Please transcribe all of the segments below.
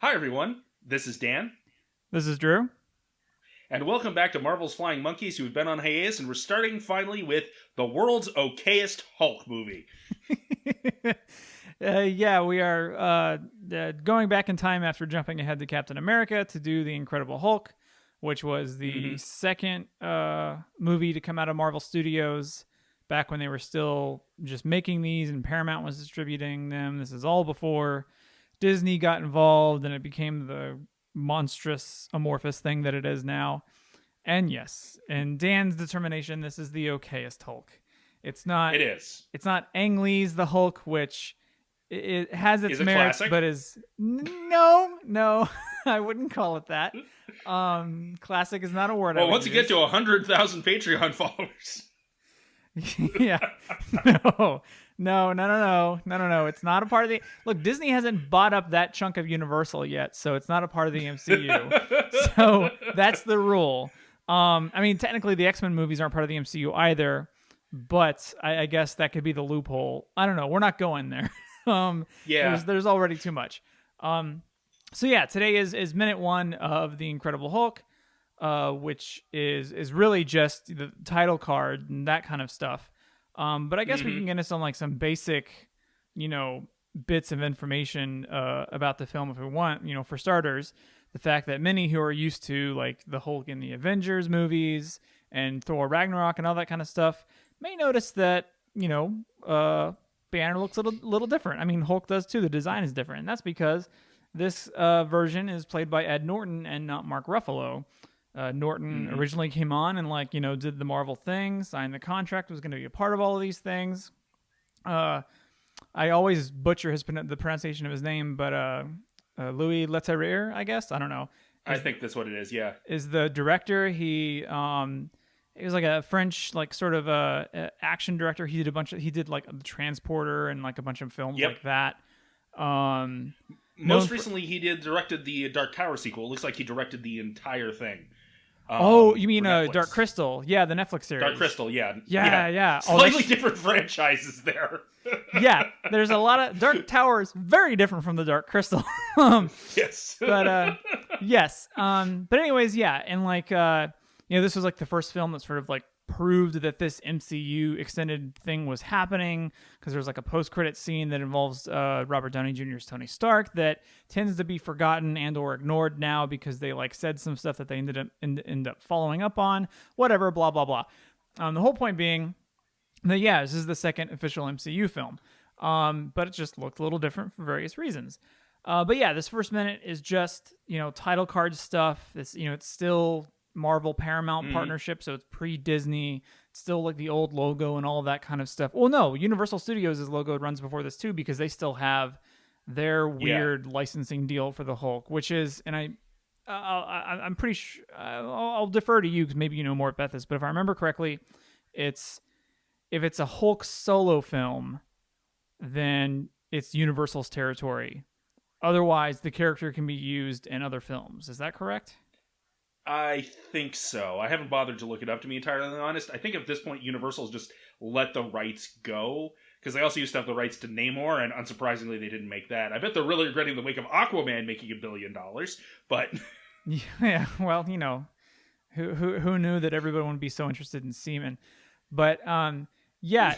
Hi, everyone. This is Dan, This is Drew. and welcome back to Marvel's Flying Monkeys, who've been on hiatus, and we're starting finally with the world's okayest Hulk movie. We are going back in time after jumping ahead to Captain America to do The Incredible Hulk, which was the second movie to come out of Marvel Studios back when they were still just making these and Paramount was distributing them. This is all before Disney got involved and it became the monstrous amorphous thing that it is now. And yes, in Dan's determination, this is the okayest Hulk. It's not. It is. It's not Ang Lee's The Hulk, which it has its merits, classic? but is no, I wouldn't call it that. Classic is not a word. Well, once you get to 100,000 Patreon followers. Yeah, no. It's not a part of the. Look, Disney hasn't bought up that chunk of Universal yet, so it's not a part of the MCU. So that's the rule. I mean, technically, the X-Men movies aren't part of the MCU either, but I guess that could be the loophole. I don't know. We're not going there. There's already too much. So yeah, today is minute one of The Incredible Hulk, which is really just the title card and that kind of stuff. But I guess we can get into some basic, bits of information about the film if we want. For starters, the fact that many who are used to like the Hulk in the Avengers movies and Thor Ragnarok and all that kind of stuff may notice that Banner looks a little different. I mean, Hulk does too. The design is different, and that's because this version is played by Ed Norton and not Mark Ruffalo. Norton originally came on and did the Marvel thing, signed the contract, was going to be a part of all of these things. I always butcher the pronunciation of his name, but Louis Leterrier, I guess. I don't know. I think that's what it is. Yeah, is the director. He was like a French sort of action director. He did like The Transporter and like a bunch of films like that. Most recently, he directed the Dark Tower sequel. It looks like he directed the entire thing. You mean Dark Crystal? Yeah, the Netflix series. Dark Crystal, yeah. Yeah. Slightly different franchises there. Yeah, there's a lot of Dark Tower is very different from the Dark Crystal. Yes. But yes. But anyways, yeah, and this was like the first film that sort of proved that this MCU extended thing was happening, because there's a post-credit scene that involves Robert Downey Jr.'s Tony Stark that tends to be forgotten and or ignored now because they said some stuff that they ended up following up on, whatever, blah blah blah. The whole point being that this is the second official MCU film, but it just looked a little different for various reasons. But yeah, this first minute is just title card stuff. It's still Marvel Paramount partnership, so it's pre-Disney. It's still the old logo and all of that kind of stuff. Well, no, Universal Studios' logo runs before this too, because they still have their weird licensing deal for the Hulk, which is, and I'm pretty sure I'll defer to you because maybe you know more about this, but if I remember correctly, if it's a Hulk solo film, then it's Universal's territory. Otherwise, the character can be used in other films. Is that correct? I think so. I haven't bothered to look it up, to be entirely honest. I think at this point, Universal's just let the rights go, because they also used to have the rights to Namor, and unsurprisingly, they didn't make that. I bet they're really regretting the wake of Aquaman making $1 billion, but... Yeah, well, who knew that everybody would be so interested in semen? But, yeah,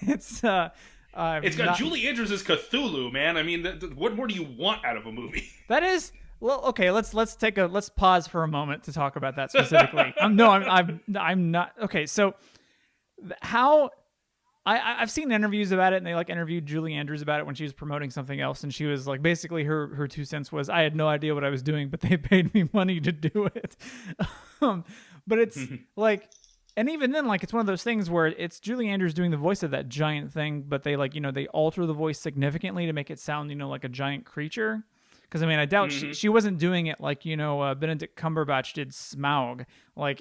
it's... it's got Julie Andrews as Cthulhu, man. I mean, what more do you want out of a movie? That is... Well, okay, let's pause for a moment to talk about that specifically. I'm not okay. So, how I've seen interviews about it, and they interviewed Julie Andrews about it when she was promoting something else, and she was basically her 2 cents was, I had no idea what I was doing, but they paid me money to do it. But it's and even then, it's one of those things where it's Julie Andrews doing the voice of that giant thing, but they they alter the voice significantly to make it sound like a giant creature. Because, I mean, I doubt she wasn't doing it Benedict Cumberbatch did Smaug.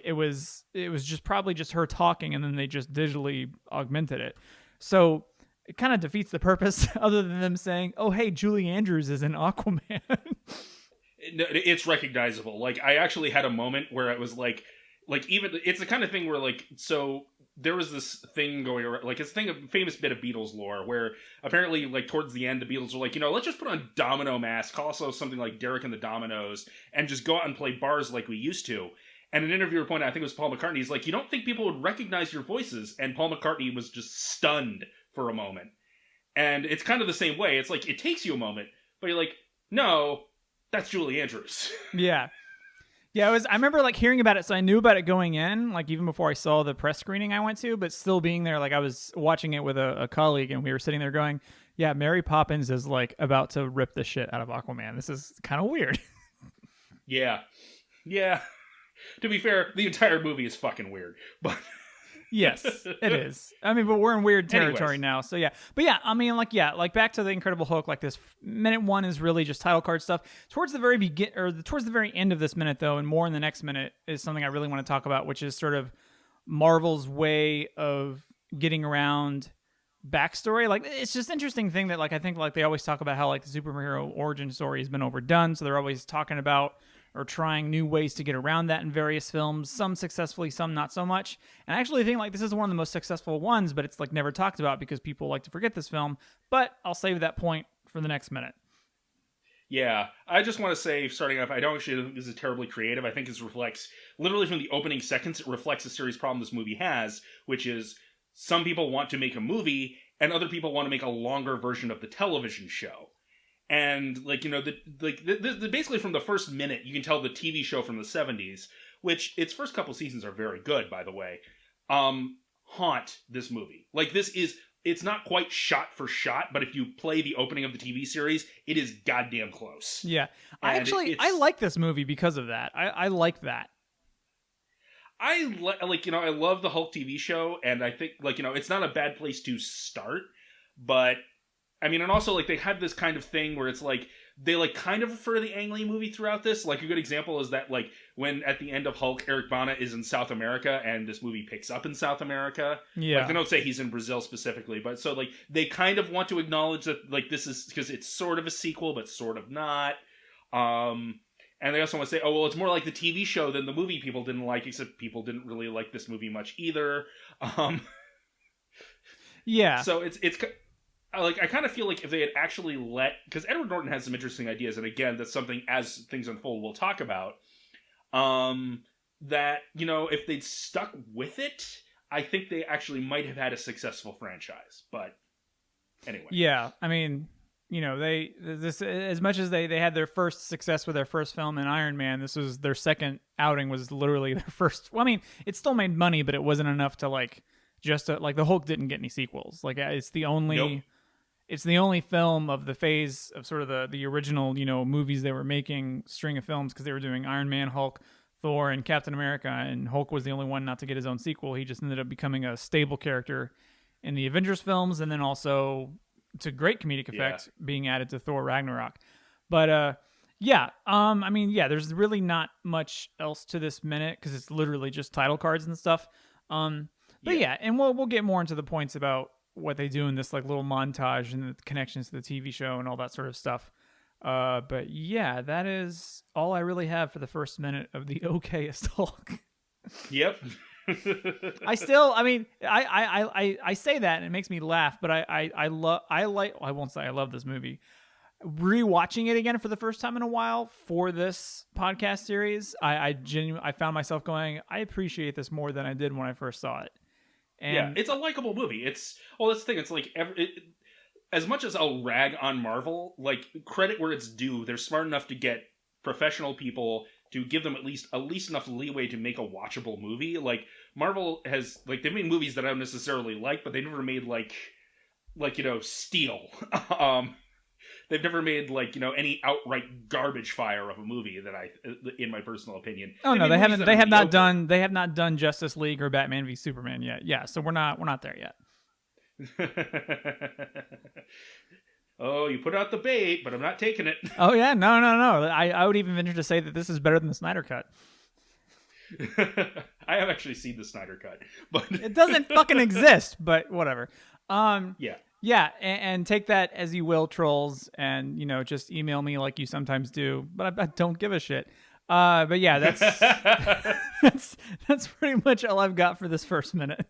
It was just probably just her talking, and then they just digitally augmented it. So it kind of defeats the purpose, other than them saying, oh, hey, Julie Andrews is in Aquaman. It's recognizable. I actually had a moment where it was even, it's the kind of thing where, so there was this thing going around, like, it's a famous bit of Beatles lore, where apparently, like, towards the end, the Beatles were like, let's just put on domino masks, call ourselves something like Derek and the Dominoes, and just go out and play bars like we used to. And an interviewer pointed out, I think it was Paul McCartney, he's like, you don't think people would recognize your voices? And Paul McCartney was just stunned for a moment. And it's kind of the same way. It's like, it takes you a moment, but you're like, no, that's Julie Andrews. Yeah. Yeah, I remember like hearing about it, so I knew about it going in, like even before I saw the press screening I went to, but still being there, like I was watching it with a colleague, and we were sitting there going, yeah, Mary Poppins is like about to rip the shit out of Aquaman. This is kind of weird. Yeah. To be fair, the entire movie is fucking weird, but... Yes, it is. I mean, but we're in weird territory now, so yeah. But yeah, I mean, like back to the Incredible Hulk. Like this minute one is really just title card stuff. Towards the very end of this minute, though, and more in the next minute, is something I really want to talk about, which is sort of Marvel's way of getting around backstory. Like, it's just interesting thing that, like, I think, like, they always talk about how, like, the superhero origin story has been overdone, so they're always talking about or trying new ways to get around that in various films, some successfully, some not so much. And I actually think like this is one of the most successful ones, but it's like never talked about because people like to forget this film. But I'll save that point for the next minute. Yeah, I just want to say, starting off, I don't actually think this is terribly creative. I think this reflects, literally from the opening seconds, it reflects a serious problem this movie has, which is some people want to make a movie and other people want to make a longer version of the television show. And, like, basically from the first minute, you can tell the TV show from the 70s, which its first couple seasons are very good, by the way, haunt this movie. Like, it's not quite shot for shot, but if you play the opening of the TV series, it is goddamn close. Yeah. I like this movie because of that. I like that. I love the Hulk TV show, and I think, it's not a bad place to start, but... I mean, and also, like, they have this kind of thing where it's, like, they, like, kind of refer to the Ang Lee movie throughout this. Like, a good example is that, like, when at the end of Hulk, Eric Bana is in South America, and this movie picks up in South America. Yeah. Like, they don't say he's in Brazil specifically, but so, like, they kind of want to acknowledge that, like, this is, because it's sort of a sequel, but sort of not. And they also want to say, oh, well, it's more like the TV show than the movie people didn't like, except people didn't really like this movie much either. Yeah. So it's like, I kind of feel like if they had actually because Edward Norton has some interesting ideas, and again, that's something, as things unfold, we'll talk about, that, if they'd stuck with it, I think they actually might have had a successful franchise, but anyway. Yeah, I mean, this as much as they had their first success with their first film in Iron Man, this was their second outing, was literally their first, well, I mean, it still made money, but it wasn't enough to, like, the Hulk didn't get any sequels. Like, it's the only... Nope. It's the only film of the phase of sort of the original, movies they were making, string of films, because they were doing Iron Man, Hulk, Thor, and Captain America, and Hulk was the only one not to get his own sequel. He just ended up becoming a stable character in the Avengers films, and then also, to great comedic effect, being added to Thor Ragnarok. But, I mean, there's really not much else to this minute, because it's literally just title cards and stuff. And we'll get more into the points about what they do in this like little montage and the connections to the TV show and all that sort of stuff. But yeah, that is all I really have for the first minute of the okayest Hulk. Yep. I say that and it makes me laugh, but I won't say I love this movie. Rewatching it again for the first time in a while for this podcast series, I found myself going, I appreciate this more than I did when I first saw it. And it's a likable movie. That's the thing. It's like as much as I'll rag on Marvel, like, credit where it's due. They're smart enough to get professional people to give them at least enough leeway to make a watchable movie. Like, Marvel has, like, they've made movies that I don't necessarily like, but they never made like Steel. They've never made, like, any outright garbage fire of a movie in my personal opinion. Oh no, they haven't. They have not done Justice League or Batman v Superman yet. Yeah, so we're not there yet. Oh, you put out the bait, but I'm not taking it. Oh yeah, no. I would even venture to say that this is better than the Snyder Cut. I have actually seen the Snyder Cut, but it doesn't fucking exist. But whatever. Yeah. Yeah, and take that as you will, trolls, and, just email me like you sometimes do, but I don't give a shit. But yeah, that's pretty much all I've got for this first minute.